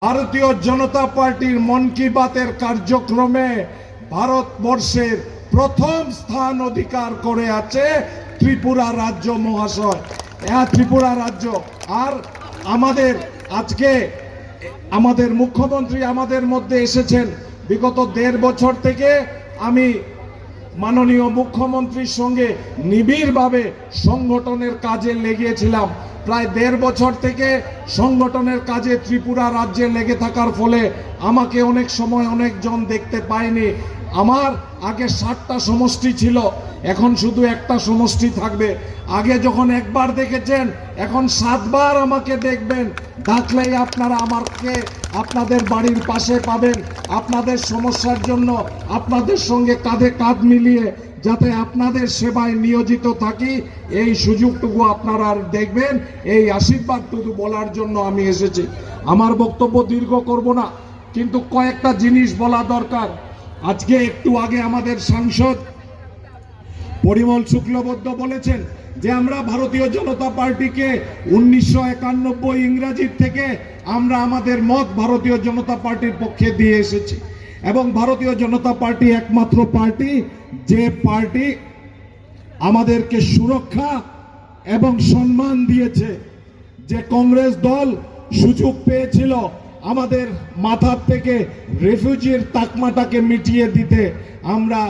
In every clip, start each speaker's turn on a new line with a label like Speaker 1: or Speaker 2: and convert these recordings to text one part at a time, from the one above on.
Speaker 1: ভারতীয় জনতা পার্টির মন কি বাতের কার্যক্রমে ভারতবর্ষের প্রথম স্থান অধিকার করে আছে ত্রিপুরা রাজ্য মহাশয়। ত্রিপুরা রাজ্য আর আমাদের আজকে আমাদের মুখ্যমন্ত্রী আমাদের মধ্যে এসেছেন। বিগত 1.5 বছর থেকে আমি মাননীয় মুখ্যমন্ত্রীর সঙ্গে নিবিড়ভাবে সংগঠনের কাজে লেগেছিলাম। প্রায় 1.5 বছর থেকে সংগঠনের কাজে ত্রিপুরা রাজ্যে লেগে থাকার ফলে আমাকে অনেক সময় অনেকজন দেখতে পায়নি। আমার আগে 7টা সমষ্টি ছিল, এখন শুধু একটা সমষ্টি থাকবে। আগে যখন একবার দেখেছেন, এখন 7 বার আমাকে দেখবেন। ডাকলেই আপনারা আমাকে আপনাদের বাড়ির পাশে পাবেন। আপনাদের সমস্যার জন্য আপনাদের সঙ্গে কাঁধে কাঁধ মিলিয়ে যাতে আপনাদের সেবায় নিয়োজিত থাকি, এই সুযোগটুকু আপনারা দেখবেন। এই আশীর্বাদটুকু বলার জন্য আমি এসেছি। আমার বক্তব্য দীর্ঘ করব না, কিন্তু কয়েকটা জিনিস বলা দরকার। আজকে একটু আগে আমাদের সাংসদ পরিমল শুক্লবৈদ্য বলেছেন যে আমরা ভারতীয় জনতা পার্টিকে 1991 ইংরেজির থেকে আমরা আমাদের মত ভারতীয় জনতা পার্টির পক্ষে দিয়ে এসেছি, এবং ভারতীয় জনতা পার্টি একমাত্র পার্টি যে পার্টি আমাদেরকে সুরক্ষা এবং সম্মান দিয়েছে। যে কংগ্রেস দল সুযোগ পেয়েছিল আমাদের মাথার থেকে রেফিউজির তাকমাটাকে মিটিয়ে দিতে, আমরা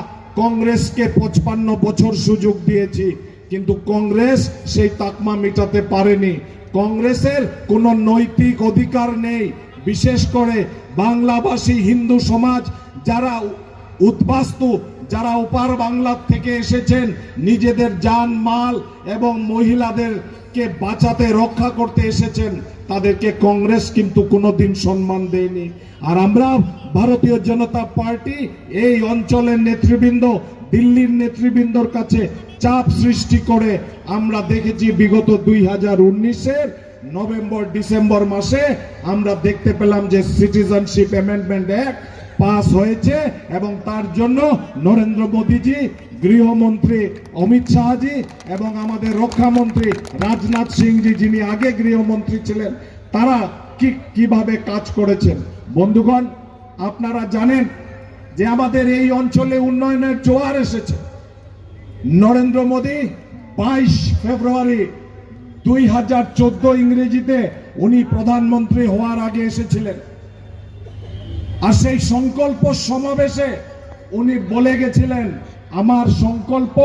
Speaker 1: কংগ্রেসকে 55 বছর সুযোগ দিয়েছি, কিন্তু কংগ্রেস সেই তাকমা মিটাতে পারেনি। কংগ্রেসের কোনো নৈতিক অধিকার নেই। বিশেষ করে বাংলাভাষী হিন্দু সমাজ যারা উদ্বাস্তু, যারা ওপার বাংলা থেকে এসেছেন, নিজেদের জান মাল এবং মহিলাদেরকে বাঁচাতে রক্ষা করতে এসেছেন, তাদেরকে কংগ্রেস কিন্তু কোনোদিন সম্মান দেয়নি। আর আমরা ভারতীয় জনতা পার্টি এই অঞ্চলের নেতৃবৃন্দ, দিল্লির নেতৃবৃন্দর কাছে চাপ সৃষ্টি করে আমরা দেখেছি বিগত 2019-এর নভেম্বর ডিসেম্বর মাসে আমরা দেখতে পেলাম যে সিটিজেনশিপ অ্যামেন্ডমেন্ট অ্যাক্ট পাস হয়েছে, এবং তার জন্য নরেন্দ্র মোদীজি, গৃহমন্ত্রী অমিত শাহজি এবং আমাদের রক্ষামন্ত্রী রাজনাথ সিংজি, যিনি আগে গৃহমন্ত্রী ছিলেন, তারা কিভাবে কাজ করেছেন। বন্ধুগণ, আপনারা জানেন যে আমাদের এই অঞ্চলে উন্নয়নের জোয়ার এসেছে। নরেন্দ্র মোদী 22 ফেব্রুয়ারি 2014 ইংরেজিতে উনি প্রধানমন্ত্রী হওয়ার আগে এসেছিলেন, আর সেই সংকল্প সমাবেশে উনি বলে গেছিলেন, আমার সংকল্প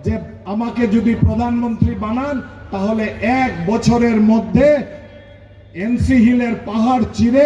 Speaker 1: যে আমাকে যদি প্রধানমন্ত্রী বানান তাহলে 1 বছরের মধ্যে এনসি হিলের পাহাড় চিরে